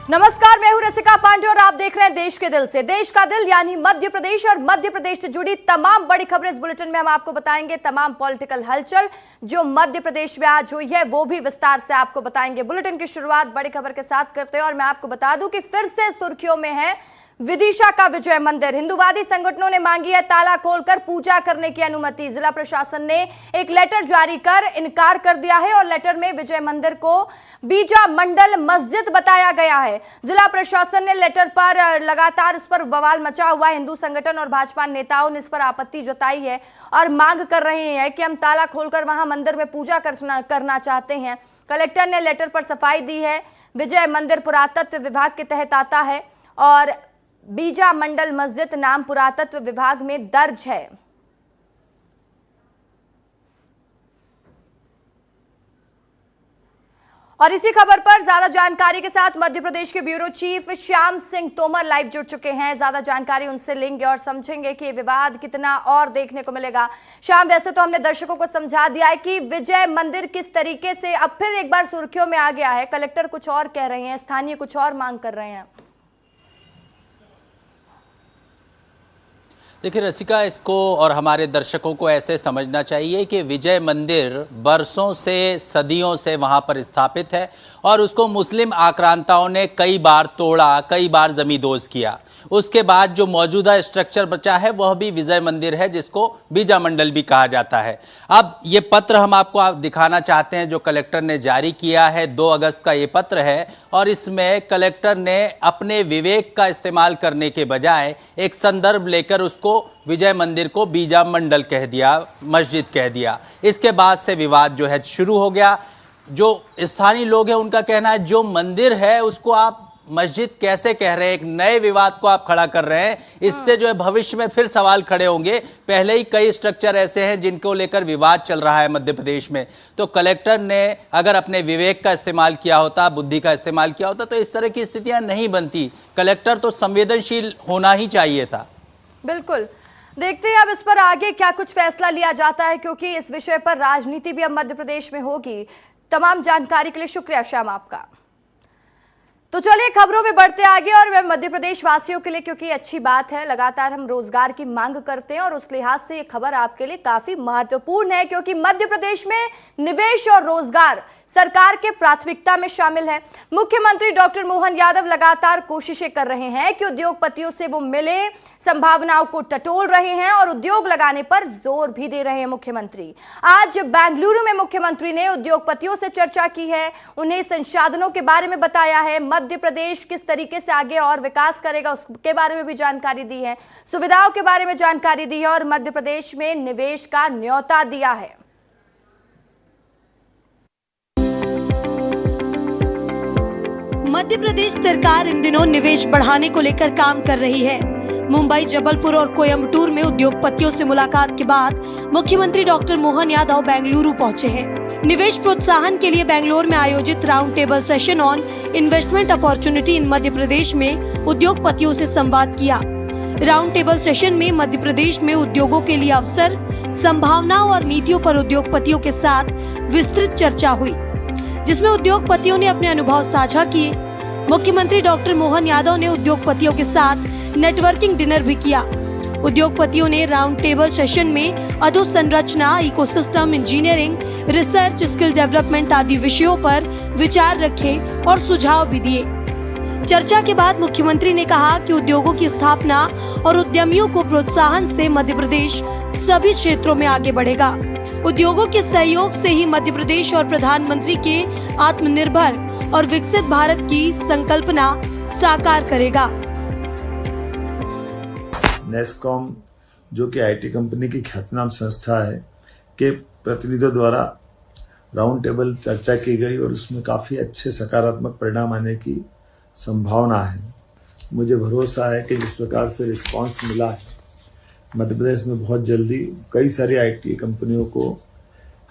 नमस्कार, मैं हूं रसिका पांडे और आप देख रहे हैं देश के दिल से। देश का दिल यानी मध्य प्रदेश और मध्य प्रदेश से जुड़ी तमाम बड़ी खबरें इस बुलेटिन में हम आपको बताएंगे। तमाम पॉलिटिकल हलचल जो मध्य प्रदेश में आज हुई है वो भी विस्तार से आपको बताएंगे। बुलेटिन की शुरुआत बड़ी खबर के साथ करते हैं और मैं आपको बता दूं कि फिर से सुर्खियों में है विदिशा का विजय मंदिर। हिंदूवादी संगठनों ने मांगी है ताला खोलकर पूजा करने की अनुमति। जिला प्रशासन ने एक लेटर जारी कर इनकार कर दिया है और लेटर में विजय मंदिर को बीजा मंडल मस्जिद बताया गया है। जिला प्रशासन ने लेटर पर लगातार इस पर बवाल मचा हुआ है। हिंदू संगठन और भाजपा नेताओं ने इस पर आपत्ति जताई है और मांग कर रहे हैं कि हम ताला खोलकर वहां मंदिर में पूजा करना चाहते हैं। कलेक्टर ने लेटर पर सफाई दी है। विजय मंदिर पुरातत्व विभाग के तहत आता है और बीजा मंडल मस्जिद नाम पुरातत्व विभाग में दर्ज है। और इसी खबर पर ज्यादा जानकारी के साथ मध्य प्रदेश के bureau chief Shyam Singh Tomar live जुड़ चुके हैं। ज्यादा जानकारी उनसे लेंगे और समझेंगे कि विवाद कितना और देखने को मिलेगा। श्याम, वैसे तो हमने दर्शकों को समझा दिया है कि विजय मंदिर किस तरीके से अब फिर एक बार सुर्खियों में आ गया है। कलेक्टर कुछ और कह रहे हैं, स्थानीय कुछ और मांग कर रहे हैं। देखिए रसिका, इसको और हमारे दर्शकों को ऐसे समझना चाहिए कि विजय मंदिर बरसों से सदियों से वहाँ पर स्थापित है और उसको मुस्लिम आक्रांताओं ने कई बार तोड़ा, कई बार जमींदोज किया। उसके बाद जो मौजूदा स्ट्रक्चर बचा है वह भी विजय मंदिर है, जिसको बीजा मंडल भी कहा जाता है। अब ये पत्र हम आपको दिखाना चाहते हैं जो कलेक्टर ने जारी किया है। 2 अगस्त का ये पत्र है और इसमें कलेक्टर ने अपने विवेक का इस्तेमाल करने के बजाय एक संदर्भ लेकर उसको विजय मंदिर को बीजा मंडल कह दिया, मस्जिद कह दिया। इसके बाद से विवाद जो है शुरू हो गया। जो स्थानीय लोग हैं उनका कहना है जो मंदिर है उसको आप मस्जिद कैसे कह रहे हैं, एक नए विवाद को आप खड़ा कर रहे हैं। इससे जो है भविष्य में फिर सवाल खड़े होंगे। पहले ही कई स्ट्रक्चर ऐसे हैं जिनको लेकर विवाद चल रहा है मध्य प्रदेश में। तो कलेक्टर ने अगर अपने विवेक का इस्तेमाल किया होता, बुद्धि का इस्तेमाल किया होता तो इस तरह की स्थितियां नहीं बनती। कलेक्टर तो संवेदनशील होना ही चाहिए था। बिल्कुल, देखते हैं अब इस पर आगे क्या कुछ फैसला लिया जाता है, क्योंकि इस विषय पर राजनीति भी अब मध्य प्रदेश में होगी। तमाम जानकारी के लिए शुक्रिया श्याम आपका। तो चलिए खबरों में बढ़ते आगे और मैं मध्य प्रदेश वासियों के लिए, क्योंकि अच्छी बात है, लगातार हम रोजगार की मांग करते हैं और उस लिहाज से ये खबर आपके लिए काफी महत्वपूर्ण है, क्योंकि मध्य प्रदेश में निवेश और रोजगार सरकार के प्राथमिकता में शामिल है। मुख्यमंत्री डॉक्टर मोहन यादव लगातार कोशिशें कर रहे हैं कि उद्योगपतियों से वो मिले, संभावनाओं को टटोल रहे हैं और उद्योग लगाने पर जोर भी दे रहे हैं मुख्यमंत्री। आज बेंगलुरु में मुख्यमंत्री ने उद्योगपतियों से चर्चा की है, उन्हें संसाधनों के बारे में बताया है, मध्य प्रदेश किस तरीके से आगे और विकास करेगा उसके बारे में भी जानकारी दी है, सुविधाओं के बारे में जानकारी दी है और मध्य प्रदेश में निवेश का न्योता दिया है। मध्य प्रदेश सरकार इन दिनों निवेश बढ़ाने को लेकर काम कर रही है। मुंबई, जबलपुर और कोयम्बटूर में उद्योगपतियों से मुलाकात के बाद मुख्यमंत्री डॉक्टर मोहन यादव बेंगलुरु पहुंचे हैं। निवेश प्रोत्साहन के लिए बेंगलोर में आयोजित round table session on investment opportunity in Madhya Pradesh में उद्योगपतियों से संवाद किया। राउंड टेबल सेशन में मध्य प्रदेश में उद्योगों के लिए अवसर, संभावनाओं और नीतियों पर उद्योगपतियों के साथ विस्तृत चर्चा हुई, जिसमें उद्योगपतियों ने अपने अनुभव साझा किए। मुख्यमंत्री डॉक्टर मोहन यादव ने उद्योगपतियों के साथ नेटवर्किंग डिनर भी किया। उद्योगपतियों ने राउंड टेबल सेशन में अधोसंरचना, ecosystem, engineering, research, skill development आदि विषयों पर विचार रखे और सुझाव भी दिए। चर्चा के बाद मुख्यमंत्री ने कहा कि उद्योगों की स्थापना और उद्यमियों को प्रोत्साहन से मध्य प्रदेश सभी क्षेत्रों में आगे बढ़ेगा। उद्योगों के सहयोग से ही मध्य प्रदेश और प्रधानमंत्री के आत्मनिर्भर और विकसित भारत की संकल्पना साकार करेगा। नेस्कॉम, जो कि आईटी कंपनी की ख्यातनाम संस्था है, के प्रतिनिधियों द्वारा राउंड टेबल चर्चा की गई और उसमें काफ़ी अच्छे सकारात्मक परिणाम आने की संभावना है। मुझे भरोसा है कि जिस प्रकार से रिस्पांस मिला है, मध्य प्रदेश में बहुत जल्दी कई सारी आईटी कंपनियों को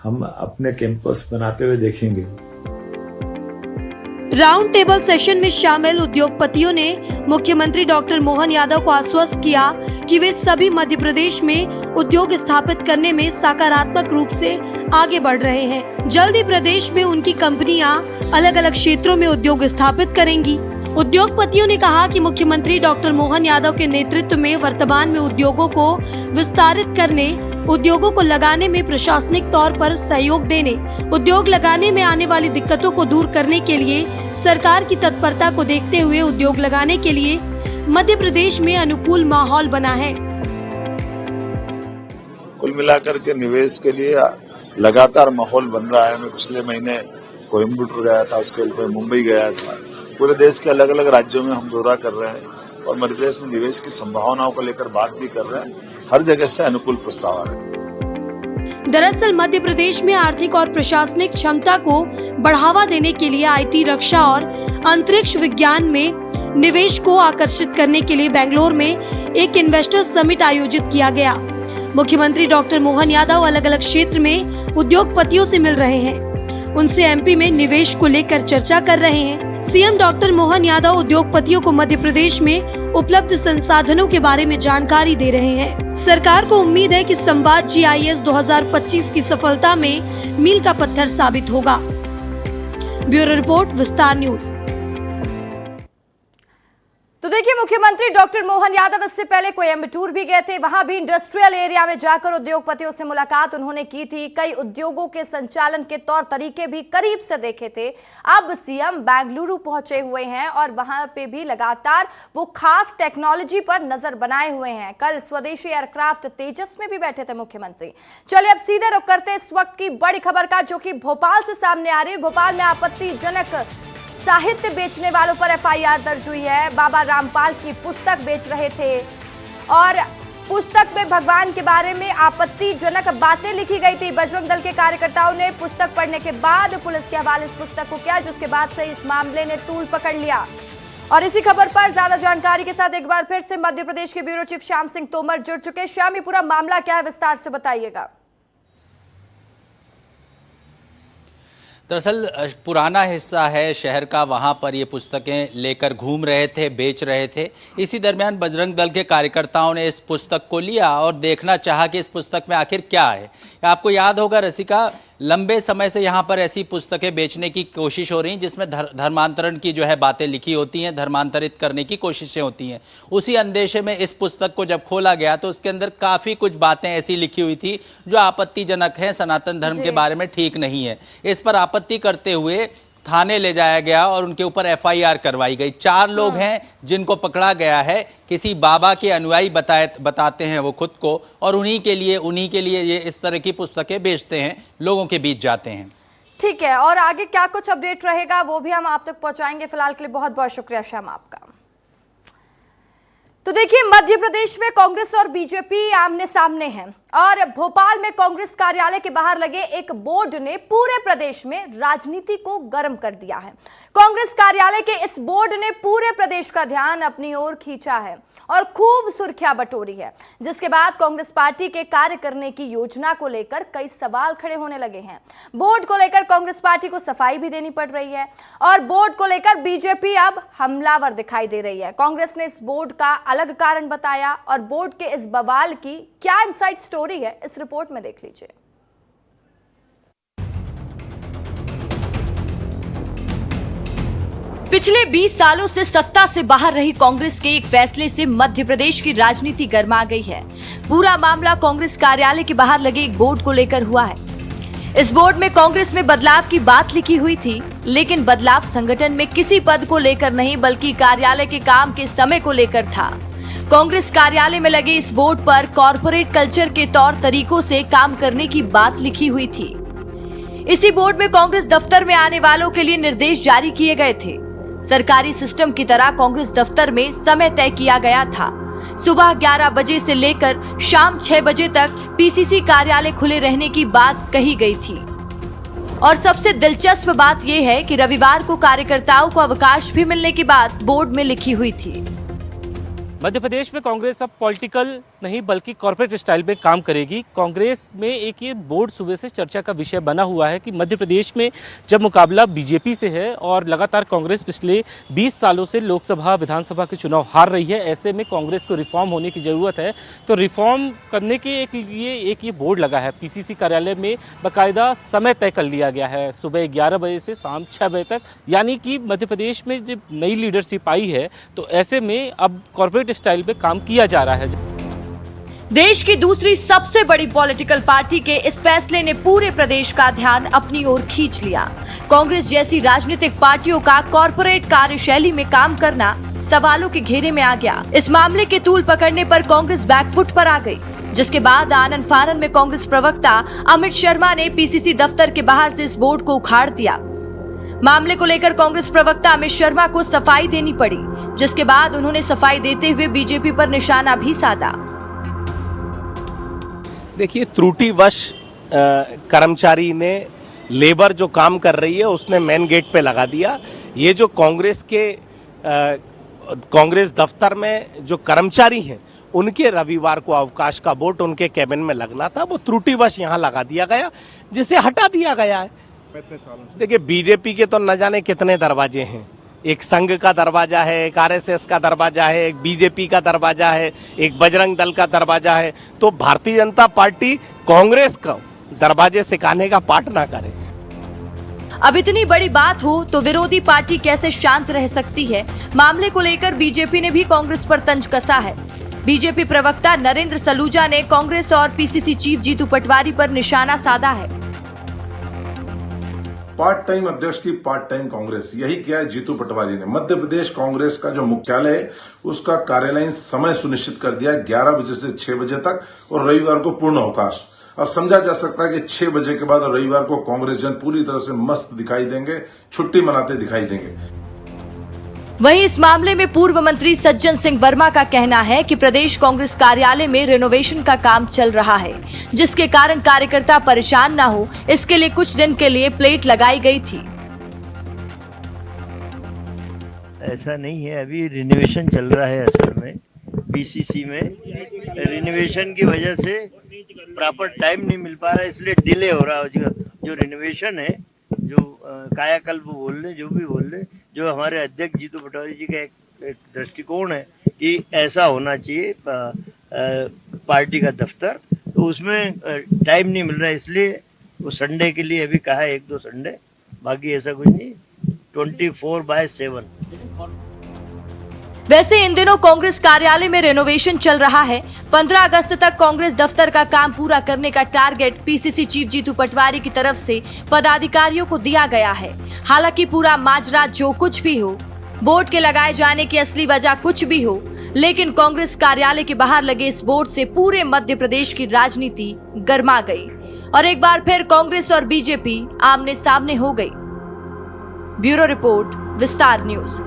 हम अपने कैंपस बनाते हुए देखेंगे। राउंड टेबल सेशन में शामिल उद्योगपतियों ने मुख्यमंत्री डॉक्टर मोहन यादव को आश्वस्त किया कि वे सभी मध्य प्रदेश में उद्योग स्थापित करने में सकारात्मक रूप से आगे बढ़ रहे हैं। जल्द ही प्रदेश में उनकी कंपनियां अलग अलग क्षेत्रों में उद्योग स्थापित करेंगी। उद्योगपतियों ने कहा कि मुख्यमंत्री डॉक्टर मोहन यादव के नेतृत्व में वर्तमान में उद्योगों को विस्तारित करने, उद्योगों को लगाने में प्रशासनिक तौर पर सहयोग देने, उद्योग लगाने में आने वाली दिक्कतों को दूर करने के लिए सरकार की तत्परता को देखते हुए उद्योग लगाने के लिए मध्य प्रदेश में अनुकूल माहौल बना है। कुल मिलाकर के निवेश के लिए लगातार माहौल बन रहा है। मैं पिछले महीने कोयम्बटूर गया था, उसके ऊपर मुंबई गया था। पूरे देश के अलग अलग राज्यों में हम दौरा कर रहे हैं और मध्य प्रदेश में निवेश की संभावनाओं को लेकर बात भी कर रहे हैं। हर जगह से अनुकूल प्रस्ताव आ रहे हैं। दरअसल मध्य प्रदेश में आर्थिक और प्रशासनिक क्षमता को बढ़ावा देने के लिए आईटी, रक्षा और अंतरिक्ष विज्ञान में निवेश को आकर्षित करने के लिए बेंगलोर में एक इन्वेस्टर समिट आयोजित किया गया। मुख्यमंत्री डॉक्टर मोहन यादव अलग अलग क्षेत्र में उद्योगपतियों से मिल रहे हैं, उनसे एमपी में निवेश को लेकर चर्चा कर रहे हैं। सीएम डॉक्टर मोहन यादव उद्योगपतियों को मध्य प्रदेश में उपलब्ध संसाधनों के बारे में जानकारी दे रहे हैं। सरकार को उम्मीद है कि संवाद GIS 2025 की सफलता में मील का पत्थर साबित होगा। ब्यूरो रिपोर्ट, विस्तार न्यूज। तो देखिए, मुख्यमंत्री डॉक्टर मोहन यादव इससे पहले कोयम्बटूर भी गए थे। वहां भी इंडस्ट्रियल एरिया में जाकर उद्योगपतियों से मुलाकात उन्होंने की थी। कई उद्योगों के संचालन के तौर तरीके भी करीब से देखे थे। अब सीएम बेंगलुरु पहुंचे हुए हैं और वहां पे भी लगातार वो खास टेक्नोलॉजी पर नजर बनाए हुए हैं। कल स्वदेशी एयरक्राफ्ट तेजस में भी बैठे थे मुख्यमंत्री। चलिए अब सीधे रुख करते इस वक्त की बड़ी खबर का, जो कि भोपाल से सामने आ रही है। भोपाल में आपत्तिजनक साहित्य बेचने वालों पर FIR दर्ज हुई है। बाबा रामपाल की पुस्तक बेच रहे थे और पुस्तक में भगवान के बारे में आपत्तिजनक बातें लिखी गई थी। बजरंग दल के कार्यकर्ताओं ने पुस्तक पढ़ने के बाद पुलिस के हवाले इस पुस्तक को किया, जिसके बाद से इस मामले ने तूल पकड़ लिया। और इसी खबर पर ज्यादा जानकारी के साथ एक बार फिर से मध्य प्रदेश के ब्यूरो चीफ श्याम सिंह तोमर जुड़ चुके। श्याम, ये पूरा मामला क्या है, विस्तार से बताइएगा। दरअसल पुराना हिस्सा है शहर का, वहाँ पर ये पुस्तकें लेकर घूम रहे थे, बेच रहे थे। इसी दरमियान बजरंग दल के कार्यकर्ताओं ने इस पुस्तक को लिया और देखना चाहा कि इस पुस्तक में आखिर क्या है। आपको याद होगा रसिका, लंबे समय से यहाँ पर ऐसी पुस्तकें बेचने की कोशिश हो रही जिसमें धर्मांतरण की जो है बातें लिखी होती हैं, धर्मांतरित करने की कोशिशें होती हैं। उसी अंदेशे में इस पुस्तक को जब खोला गया तो उसके अंदर काफ़ी कुछ बातें ऐसी लिखी हुई थी जो आपत्तिजनक हैं, सनातन धर्म के बारे में ठीक नहीं है। इस पर आपत्ति करते हुए थाने ले जाया गया और उनके ऊपर FIR करवाई गई। 4 लोग हैं जिनको पकड़ा गया है। किसी बाबा के अनुयायी बताते हैं वो खुद को, और उन्हीं के लिए ये इस तरह की पुस्तकें बेचते हैं, लोगों के बीच जाते हैं। ठीक है, और आगे क्या कुछ अपडेट रहेगा वो भी हम आप तक पहुंचाएंगे। फिलहाल के लिए बहुत बहुत शुक्रिया श्याम आपका। तो देखिए, मध्य प्रदेश में कांग्रेस और बीजेपी आमने सामने हैं और भोपाल में कांग्रेस कार्यालय के बाहर लगे एक बोर्ड ने पूरे प्रदेश में राजनीति को गर्म कर दिया है। कांग्रेस कार्यालय के इस बोर्ड ने पूरे प्रदेश का ध्यान अपनी ओर खींचा है और खूब सुर्खियां बटोरी है, जिसके बाद कांग्रेस पार्टी के कार्य करने की योजना को लेकर कई सवाल खड़े होने लगे हैं। बोर्ड को लेकर कांग्रेस पार्टी को सफाई भी देनी पड़ रही है और बोर्ड को लेकर बीजेपी अब हमलावर दिखाई दे रही है। कांग्रेस ने इस बोर्ड का अलग कारण बताया और बोर्ड के इस बवाल की क्या इनसाइड स्टोरी है, इस रिपोर्ट में देख लीजिए। पिछले 20 सालों से सत्ता से बाहर रही कांग्रेस के एक फैसले से मध्य प्रदेश की राजनीति गर्मा गई है। पूरा मामला कांग्रेस कार्यालय के बाहर लगे एक बोर्ड को लेकर हुआ है। इस बोर्ड में कांग्रेस में बदलाव की बात लिखी हुई थी, लेकिन बदलाव संगठन में किसी पद को लेकर नहीं बल्कि कार्यालय के काम के समय को लेकर था। कांग्रेस कार्यालय में लगे इस बोर्ड पर कॉर्पोरेट कल्चर के तौर तरीकों से काम करने की बात लिखी हुई थी। इसी बोर्ड में कांग्रेस दफ्तर में आने वालों के लिए निर्देश जारी किए गए थे। सरकारी सिस्टम की तरह कांग्रेस दफ्तर में समय तय किया गया था। सुबह 11 बजे से लेकर शाम 6 बजे तक पीसीसी कार्यालय खुले रहने की बात कही गई थी। और सबसे दिलचस्प बात यह है कि रविवार को कार्यकर्ताओं को अवकाश भी मिलने की बात बोर्ड में लिखी हुई थी। मध्य प्रदेश में कांग्रेस अब पॉलिटिकल नहीं बल्कि कॉर्पोरेट स्टाइल में काम करेगी। कांग्रेस में एक ये बोर्ड सुबह से चर्चा का विषय बना हुआ है कि मध्य प्रदेश में जब मुकाबला बीजेपी से है और लगातार कांग्रेस पिछले 20 सालों से लोकसभा विधानसभा के चुनाव हार रही है, ऐसे में कांग्रेस को रिफॉर्म होने की ज़रूरत है। तो रिफॉर्म करने के लिए एक ये बोर्ड लगा है। पीसीसी कार्यालय में बाकायदा समय तय कर लिया गया है, सुबह 11 बजे से शाम 6 बजे तक, यानी कि मध्य प्रदेश में जब नई लीडरशिप आई है तो ऐसे में अब कॉर्पोरेट स्टाइल में काम किया जा रहा है। देश की दूसरी सबसे बड़ी पॉलिटिकल पार्टी के इस फैसले ने पूरे प्रदेश का ध्यान अपनी ओर खींच लिया। कांग्रेस जैसी राजनीतिक पार्टियों का कॉर्पोरेट कार्यशैली में काम करना सवालों के घेरे में आ गया। इस मामले के तूल पकड़ने पर कांग्रेस बैकफुट पर आ गई, जिसके बाद आनन फानन में कांग्रेस प्रवक्ता अमित शर्मा ने पीसीसी दफ्तर के बाहर से इस बोर्ड को उखाड़ दिया। मामले को लेकर कांग्रेस प्रवक्ता अमित शर्मा को सफाई देनी पड़ी, जिसके बाद उन्होंने सफाई देते हुए बीजेपी पर निशाना भी साधा। देखिए, त्रुटिवश कर्मचारी ने लेबर जो काम कर रही है उसने मेन गेट पे लगा दिया। ये जो कांग्रेस दफ्तर में जो कर्मचारी हैं उनके रविवार को अवकाश का बोर्ड उनके कैबिन में लगना था, वो त्रुटिवश यहाँ लगा दिया गया, जिसे हटा दिया गया है। देखिए, बीजेपी के तो न जाने कितने दरवाजे हैं। एक संघ का दरवाजा है, एक आरएसएस का दरवाजा है, एक बीजेपी का दरवाजा है, एक बजरंग दल का दरवाजा है। तो भारतीय जनता पार्टी कांग्रेस का दरवाजे सिखाने का पाठ ना करे। अब इतनी बड़ी बात हो तो विरोधी पार्टी कैसे शांत रह सकती है? मामले को लेकर बीजेपी ने भी कांग्रेस पर तंज कसा है। बीजेपी प्रवक्ता नरेंद्र सलूजा ने कांग्रेस और पीसीसी चीफ जीतू पटवारी पर निशाना साधा है। पार्ट टाइम अध्यक्ष की पार्ट टाइम कांग्रेस, यही किया है जीतू पटवारी ने। मध्य प्रदेश कांग्रेस का जो मुख्यालय है उसका कार्यालयीन समय सुनिश्चित कर दिया है 11 बजे से 6 बजे तक और रविवार को पूर्ण अवकाश। अब समझा जा सकता है कि 6 बजे के बाद रविवार को कांग्रेस जन पूरी तरह से मस्त दिखाई देंगे, छुट्टी मनाते दिखाई देंगे। वहीं इस मामले में पूर्व मंत्री सज्जन सिंह वर्मा का कहना है कि प्रदेश कांग्रेस कार्यालय में रिनोवेशन का काम चल रहा है, जिसके कारण कार्यकर्ता परेशान न हो, इसके लिए कुछ दिन के लिए प्लेट लगाई गई थी। ऐसा नहीं है, अभी रिनोवेशन चल रहा है। असल में पीसीसी में रिनोवेशन की वजह से प्रॉपर टाइम नहीं मिल पा रहा है, इसलिए डिले हो रहा है। जो रिनोवेशन है, जो कायाकल्प बोल ले, जो भी बोल ले, जो हमारे अध्यक्ष जीतू पटवारी जी का एक दृष्टिकोण है कि ऐसा होना चाहिए पार्टी का दफ्तर, तो उसमें टाइम नहीं मिल रहा है, इसलिए वो संडे के लिए अभी कहा है, 1-2 संडे, बाकी ऐसा कुछ नहीं, 24/7। वैसे इन दिनों कांग्रेस कार्यालय में रेनोवेशन चल रहा है। 15 अगस्त तक कांग्रेस दफ्तर का काम पूरा करने का target PCC chief Jitu Patwari की तरफ से पदाधिकारियों को दिया गया है। हालांकि पूरा माजरा जो कुछ भी हो, बोर्ड के लगाए जाने की असली वजह कुछ भी हो, लेकिन कांग्रेस कार्यालय के बाहर लगे इस बोर्ड से पूरे मध्य प्रदेश की राजनीति गर्मा गई और एक बार फिर कांग्रेस और बीजेपी आमने सामने हो गई। ब्यूरो रिपोर्ट, विस्तार न्यूज।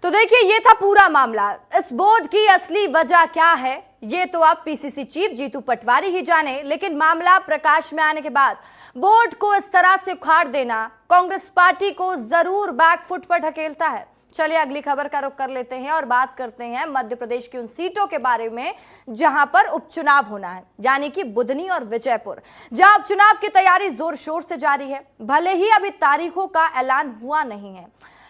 तो देखिए, ये था पूरा मामला। इस बोर्ड की असली वजह क्या है ये तो अब पीसीसी चीफ जीतू पटवारी ही जाने, लेकिन मामला प्रकाश में आने के बाद बोर्ड को इस तरह से उखाड़ देना कांग्रेस पार्टी को जरूर बैकफुट पर ढकेलता है। चलिए अगली खबर का रुख कर लेते हैं और बात करते हैं मध्य प्रदेश की उन सीटों के बारे में जहां पर उपचुनाव होना है, यानी कि बुधनी और विजयपुर, जहां उपचुनाव की तैयारी जोर शोर से जारी है। भले ही अभी तारीखों का ऐलान हुआ नहीं है,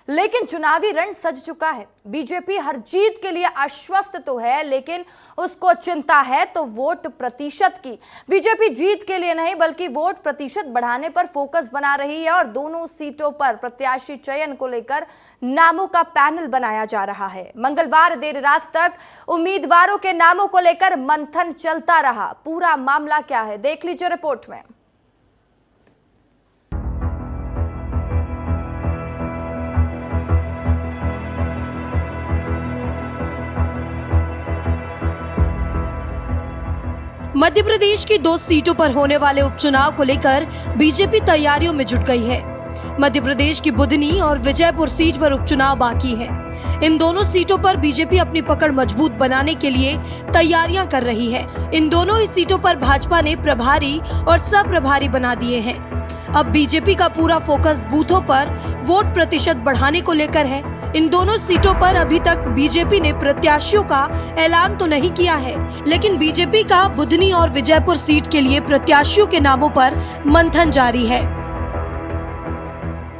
लेकिन चुनावी रण सज चुका है। बीजेपी हर जीत के लिए आश्वस्त तो है, लेकिन उसको चिंता है तो वोट प्रतिशत की। बीजेपी जीत के लिए नहीं बल्कि वोट प्रतिशत बढ़ाने पर फोकस बना रही है और दोनों सीटों पर प्रत्याशी चयन को लेकर नामों का पैनल बनाया जा रहा है। मंगलवार देर रात तक उम्मीदवारों के नामों को लेकर मंथन चलता रहा। पूरा मामला क्या है, देख लीजिए रिपोर्ट में। मध्य प्रदेश की 2 सीटों पर होने वाले उपचुनाव को लेकर बीजेपी तैयारियों में जुट गई है। मध्य प्रदेश की बुधनी और विजयपुर सीट पर उपचुनाव बाकी है। इन दोनों सीटों पर बीजेपी अपनी पकड़ मजबूत बनाने के लिए तैयारियां कर रही है। इन दोनों ही सीटों पर भाजपा ने प्रभारी और सह प्रभारी बना दिए हैं। अब बीजेपी का पूरा फोकस बूथों पर वोट प्रतिशत बढ़ाने को लेकर है। इन दोनों सीटों पर अभी तक बीजेपी ने प्रत्याशियों का ऐलान तो नहीं किया है, लेकिन बीजेपी का बुधनी और विजयपुर सीट के लिए प्रत्याशियों के नामों पर मंथन जारी है।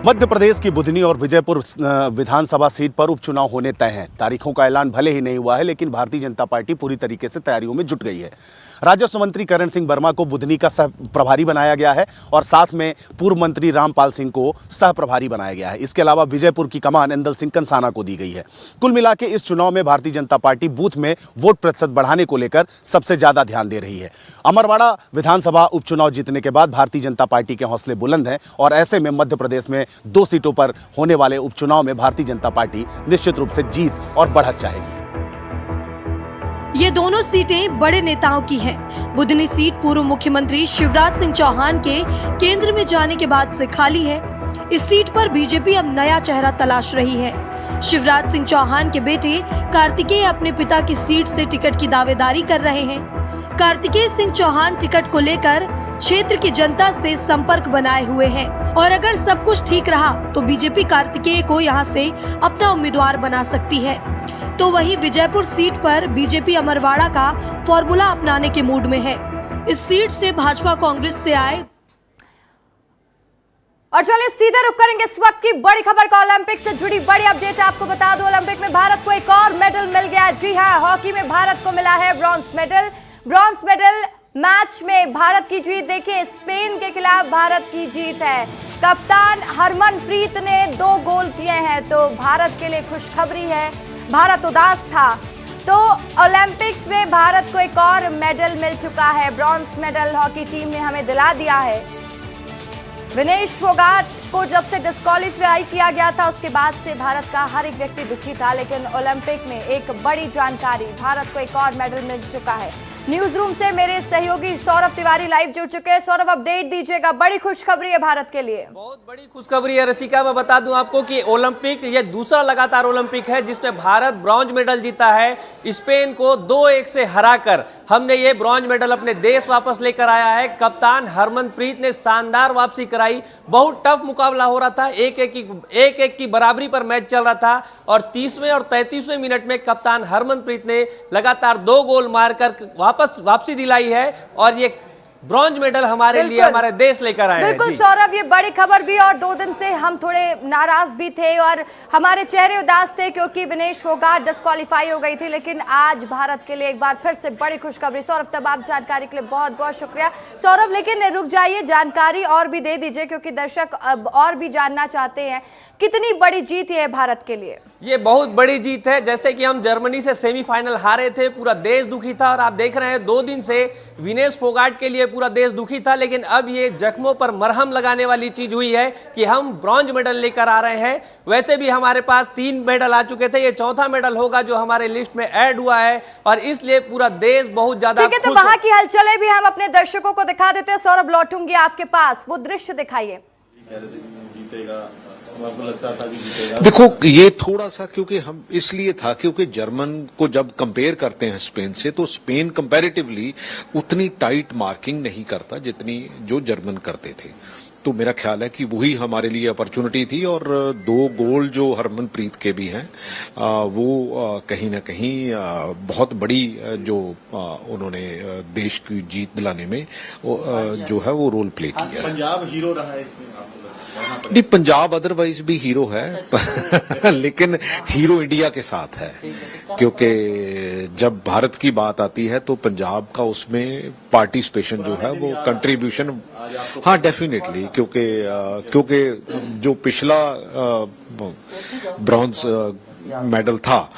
मध्य प्रदेश की बुधनी और विजयपुर विधानसभा सीट पर उपचुनाव होने तय हैं। तारीखों का ऐलान भले ही नहीं हुआ है, लेकिन भारतीय जनता पार्टी पूरी तरीके से तैयारियों में जुट गई है। राजस्व मंत्री करण सिंह वर्मा को बुधनी का सह प्रभारी बनाया गया है और साथ में पूर्व मंत्री रामपाल सिंह को सह प्रभारी बनाया गया है। इसके अलावा विजयपुर की कमान इंदल सिंह कंसाना को दी गई है। कुल मिला के इस चुनाव में भारतीय जनता पार्टी बूथ में वोट प्रतिशत बढ़ाने को लेकर सबसे ज्यादा ध्यान दे रही है। अमरवाड़ा विधानसभा उपचुनाव जीतने के बाद भारतीय जनता पार्टी के हौसले बुलंद हैं और ऐसे में मध्य प्रदेश में 2 सीटों पर होने वाले उपचुनाव में भारतीय जनता पार्टी निश्चित रूप से जीत और बढ़त चाहेगी। ये दोनों सीटें बड़े नेताओं की हैं। बुधनी सीट पूर्व मुख्यमंत्री शिवराज सिंह चौहान के केंद्र में जाने के बाद से खाली है। इस सीट पर बीजेपी अब नया चेहरा तलाश रही है। शिवराज सिंह चौहान के बेटे कार्तिकेय अपने पिता की सीट से टिकट की दावेदारी कर रहे हैं। कार्तिकेय सिंह चौहान टिकट को लेकर क्षेत्र की जनता से संपर्क बनाए हुए हैं और अगर सब कुछ ठीक रहा तो बीजेपी कार्तिकेय को यहां से अपना उम्मीदवार बना सकती है। तो वहीं विजयपुर सीट पर बीजेपी अमरवाड़ा का फॉर्मूला अपनाने के मूड में है। इस सीट से भाजपा कांग्रेस से आए। और चलिए सीधे रुक करेंगे इस वक्त की बड़ी खबर का। ओलंपिक से जुड़ी बड़ी अपडेट आपको बता दूं, ओलंपिक में भारत को एक और मेडल मिल गया। जी हां, हॉकी में भारत को मिला है ब्रॉन्ज मेडल। मैच में भारत की जीत देखिए, स्पेन के खिलाफ भारत की जीत है। कप्तान हरमनप्रीत ने 2 गोल किए हैं, तो भारत के लिए खुशखबरी है। भारत उदास था, तो ओलंपिक्स में भारत को एक और मेडल मिल चुका है। ब्रॉन्ज मेडल हॉकी टीम ने हमें दिला दिया है। विनेश फोगाट को जब से डिस्क्वालीफाई किया गया था उसके बाद से भारत का हर एक व्यक्ति दुखी था, लेकिन ओलंपिक में एक बड़ी जानकारी, भारत को एक और मेडल मिल चुका है। न्यूज रूम से मेरे सहयोगी सौरभ तिवारी लाइव जुड़ चुके हैं। सौरभ, अपडेट दीजिएगा, बड़ी खुशखबरी है भारत के लिए। बहुत बड़ी खुशखबरी है रसिका। मैं बता दूं आपको कि ओलंपिक ये दूसरा लगातार ओलंपिक है जिसमें भारत ब्रॉन्ज मेडल जीता है। स्पेन को 2-1 से हराकर हमने ये ब्रॉन्ज मेडल अपने देश वापस लेकर आया है। कप्तान हरमनप्रीत ने शानदार वापसी कराई। बहुत टफ मुकाबला हो रहा था, 1-1 की बराबरी पर मैच चल रहा था और 30वें और 33वें मिनट में कप्तान हरमनप्रीत ने लगातार 2 गोल मारकर वापसी दिलाई है और ये ब्रॉन्ज मेडल हमारे लिए, हमारे देश लेकर आए हैं। बिल्कुल सौरभ, ये बड़ी खबर भी और 2 दिन से हम थोड़े नाराज भी थे और हमारे चेहरे उदास थे क्योंकि विनेश फोगाट डिस्क्वालीफाई हो गई थी, लेकिन आज भारत के लिए एक बार फिर से बड़ी खुशखबरी। सौरभ, तमाम जानकारी के लिए बहुत बहुत शुक्रिया। सौरभ, लेकिन रुक जाइए, जानकारी और भी दे दीजिए क्योंकि दर्शक अब और भी जानना चाहते हैं, कितनी बड़ी जीत है भारत के लिए? ये बहुत बड़ी जीत है। जैसे कि हम जर्मनी से सेमीफाइनल हारे थे, पूरा देश दुखी था और आप देख रहे हैं 2 दिन से विनेश फोगाट के लिए पूरा देश दुखी था, लेकिन अब ये जख्मों पर मरहम लगाने वाली चीज हुई है कि हम ब्रॉन्ज मेडल लेकर आ रहे हैं। वैसे भी हमारे पास 3 मेडल आ चुके थे, ये 4था मेडल होगा जो हमारे लिस्ट में ऐड हुआ है और इसलिए पूरा देश बहुत ज्यादा ठीक है। तो वहां की हलचलें भी हम अपने दर्शकों को दिखा देते हैं। सौरभ, लौटूंगी आपके पास, वो दृश्य दिखाइए। देखो, ये थोड़ा सा क्योंकि हम इसलिए था क्योंकि जर्मन को जब कंपेयर करते हैं स्पेन से, तो स्पेन कंपैरेटिवली उतनी टाइट मार्किंग नहीं करता जितनी जो जर्मन करते थे। तो मेरा ख्याल है कि वही हमारे लिए अपॉर्चुनिटी थी और 2 गोल जो हरमनप्रीत के भी हैं वो कहीं ना कहीं बहुत बड़ी जो उन्होंने देश की जीत दिलाने में जो है वो रोल प्ले किया है। पंजाब हीरो रहा है इसमें, नहीं, पंजाब अदरवाइज भी हीरो है लेकिन हीरो इंडिया के साथ है, क्योंकि जब भारत की बात आती है तो पंजाब का उसमें पार्टिसिपेशन जो है वो कंट्रीब्यूशन, हाँ डेफिनेटली, क्योंकि जो पिछला ब्रॉन्ज मेडल था,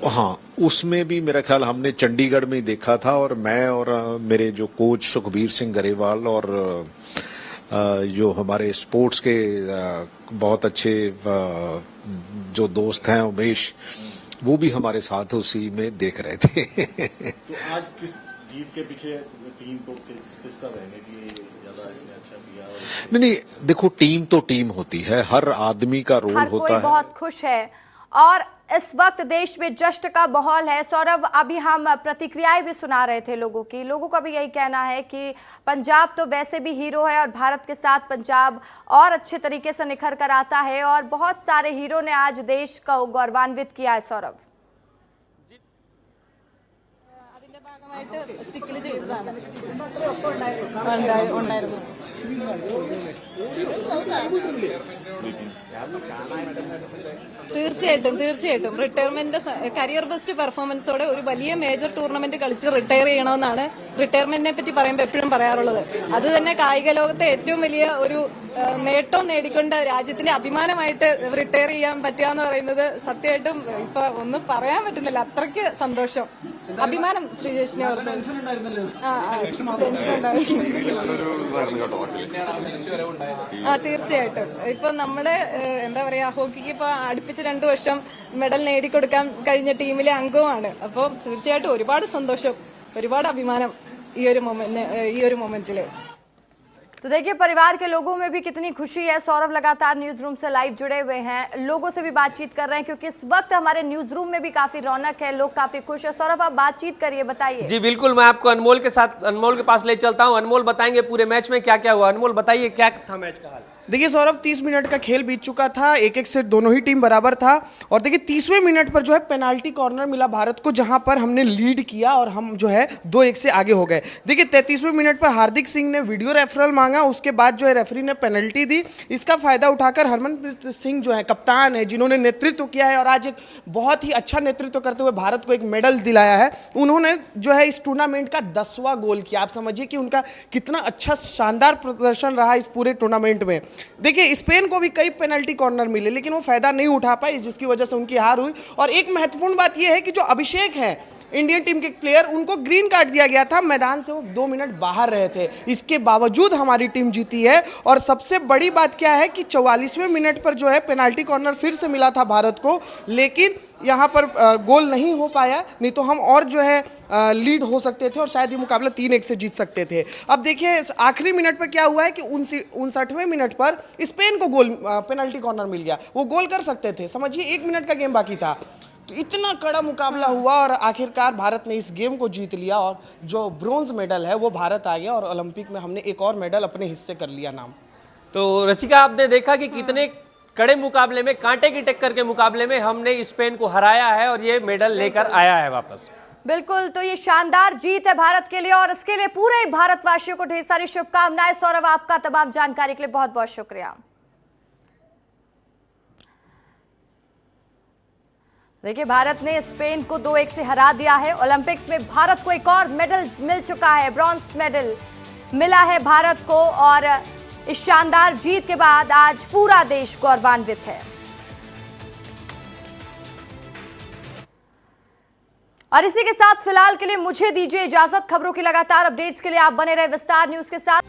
हाँ उसमें भी मेरा ख्याल हमने चंडीगढ़ में देखा था और मैं और मेरे जो कोच सुखबीर सिंह गरेवाल और जो हमारे स्पोर्ट्स के बहुत अच्छे जो दोस्त हैं उमेश, वो भी हमारे साथ उसी में देख रहे थे। तो आज किस जीत के पीछे टीम को किसका रहेगा कि ज्यादा इसने अच्छा किया? नहीं, देखो टीम तो टीम होती है, हर आदमी का रोल होता है। बहुत खुश है और इस वक्त देश में जश्न का माहौल है। सौरभ, अभी हम प्रतिक्रियाएं भी सुना रहे थे लोगों की। लोगों का भी यही कहना है कि पंजाब तो वैसे भी हीरो है और भारत के साथ पंजाब और अच्छे तरीके से निखर कर आता है और बहुत सारे हीरो ने आज देश को गौरवान्वित किया है। सौरभ, തീർച്ചയായിട്ടും റിട്ടയർമെന്റ് കരിയർ ബെസ്റ്റ് പെർഫോമൻസോടെ ഒരു വലിയ മേജർ ടൂർണമെന്റ് കളിച്ച് റിട്ടയർ ചെയ്യണമെന്നാണ് റിട്ടയർമെന്റിനെ പറ്റി പറയുമ്പോൾ എപ്പോഴും പറയാറുള്ളത്. അത് തന്നെ കായിക ലോകത്തെ ഏറ്റവും വലിയ ഒരു നേട്ടം നേടിക്കൊണ്ട് രാജ്യത്തിന്റെ അഭിമാനമായിട്ട് റിട്ടയർ ചെയ്യാൻ പറ്റുക എന്ന് പറയുന്നത് സത്യമായിട്ടും ഇപ്പൊ ഒന്നും പറയാൻ പറ്റുന്നില്ല. അത്രയ്ക്ക് സന്തോഷം, അഭിമാനം ശ്രീജേഷിനെ ഓർത്ത്. തീർച്ചയായിട്ടും ഇപ്പൊ നമ്മുടെ എന്താ പറയാ ഹോക്കിക്ക് ഇപ്പൊ അടുപ്പിച്ച് 2 വർഷം മെഡൽ നേടിക്കൊടുക്കാൻ കഴിഞ്ഞ ടീമിലെ അംഗവുമാണ്. അപ്പോൾ തീർച്ചയായിട്ടും ഒരുപാട് സന്തോഷം, ഒരുപാട് അഭിമാനം ഈ ഒരു മൊമെന്റില്. तो देखिए परिवार के लोगों में भी कितनी खुशी है। सौरभ लगातार न्यूज रूम से लाइव जुड़े हुए हैं, लोगों से भी बातचीत कर रहे हैं क्योंकि इस वक्त हमारे न्यूज रूम में भी काफी रौनक है, लोग काफी खुश है। सौरभ, आप बातचीत करिए, बताइए। जी बिल्कुल, मैं आपको अनमोल के पास ले चलता हूं। अनमोल बताएंगे पूरे मैच में क्या क्या हुआ। अनमोल बताइए क्या था मैच का हाल। देखिए सौरभ, 30 मिनट का खेल बीत चुका था, 1-1 से दोनों ही टीम बराबर था और देखिए 30वें मिनट पर जो है पेनाल्टी कॉर्नर मिला भारत को, जहां पर हमने लीड किया और हम जो है 2-1 से आगे हो गए। देखिए 33वें मिनट पर हार्दिक सिंह ने वीडियो रेफरल मांगा, उसके बाद जो है रेफरी ने पेनल्टी दी। इसका फायदा उठाकर हरमनप्रीत सिंह जो है कप्तान है, जिन्होंने नेतृत्व किया है और आज एक बहुत ही अच्छा नेतृत्व करते हुए भारत को एक मेडल दिलाया है, उन्होंने जो है इस टूर्नामेंट का 10वां गोल किया। आप समझिए कि उनका कितना अच्छा शानदार प्रदर्शन रहा इस पूरे टूर्नामेंट में। देखिए स्पेन को भी कई पेनल्टी कॉर्नर मिले लेकिन वो फायदा नहीं उठा पाए, जिसकी वजह से उनकी हार हुई। और एक महत्वपूर्ण बात यह है कि जो अभिषेक है इंडियन टीम के प्लेयर, उनको ग्रीन कार्ड दिया गया था, मैदान से वो 2 मिनट बाहर रहे थे, इसके बावजूद हमारी टीम जीती है। और सबसे बड़ी बात क्या है कि 44वें मिनट पर जो है पेनाल्टी कॉर्नर फिर से मिला था भारत को, लेकिन यहाँ पर गोल नहीं हो पाया, नहीं तो हम और जो है लीड हो सकते थे और शायद ये मुकाबला 3-1 से जीत सकते थे। अब देखिए आखिरी मिनट पर क्या हुआ है कि 59वें मिनट पर स्पेन को गोल पेनल्टी कॉर्नर मिल गया, वो गोल कर सकते थे। समझिए 1 मिनट का गेम बाकी था, तो इतना कड़ा मुकाबला हुआ और आखिरकार भारत ने इस गेम को जीत लिया और जो ब्रोंज मेडल है वो भारत आ गया और ओलंपिक में हमने एक और मेडल अपने हिस्से कर लिया नाम। तो रचिका, आपने देखा कि कितने कड़े मुकाबले में, कांटे की टक्कर के मुकाबले में हमने स्पेन को हराया है और ये मेडल लेकर आया है वापस। बिल्कुल, तो ये शानदार जीत है भारत के लिए और इसके लिए पूरे भारतवासियों को ढेर सारी शुभकामनाएं। सौरभ, आपका तमाम जानकारी के लिए बहुत बहुत शुक्रिया। देखिए भारत ने स्पेन को 2-1 से हरा दिया है। ओलंपिक्स में भारत को एक और मेडल मिल चुका है, ब्रॉन्ज मेडल मिला है भारत को और इस शानदार जीत के बाद आज पूरा देश गौरवान्वित है। और इसी के साथ फिलहाल के लिए मुझे दीजिए इजाजत। खबरों की लगातार अपडेट्स के लिए आप बने रहे विस्तार न्यूज के साथ।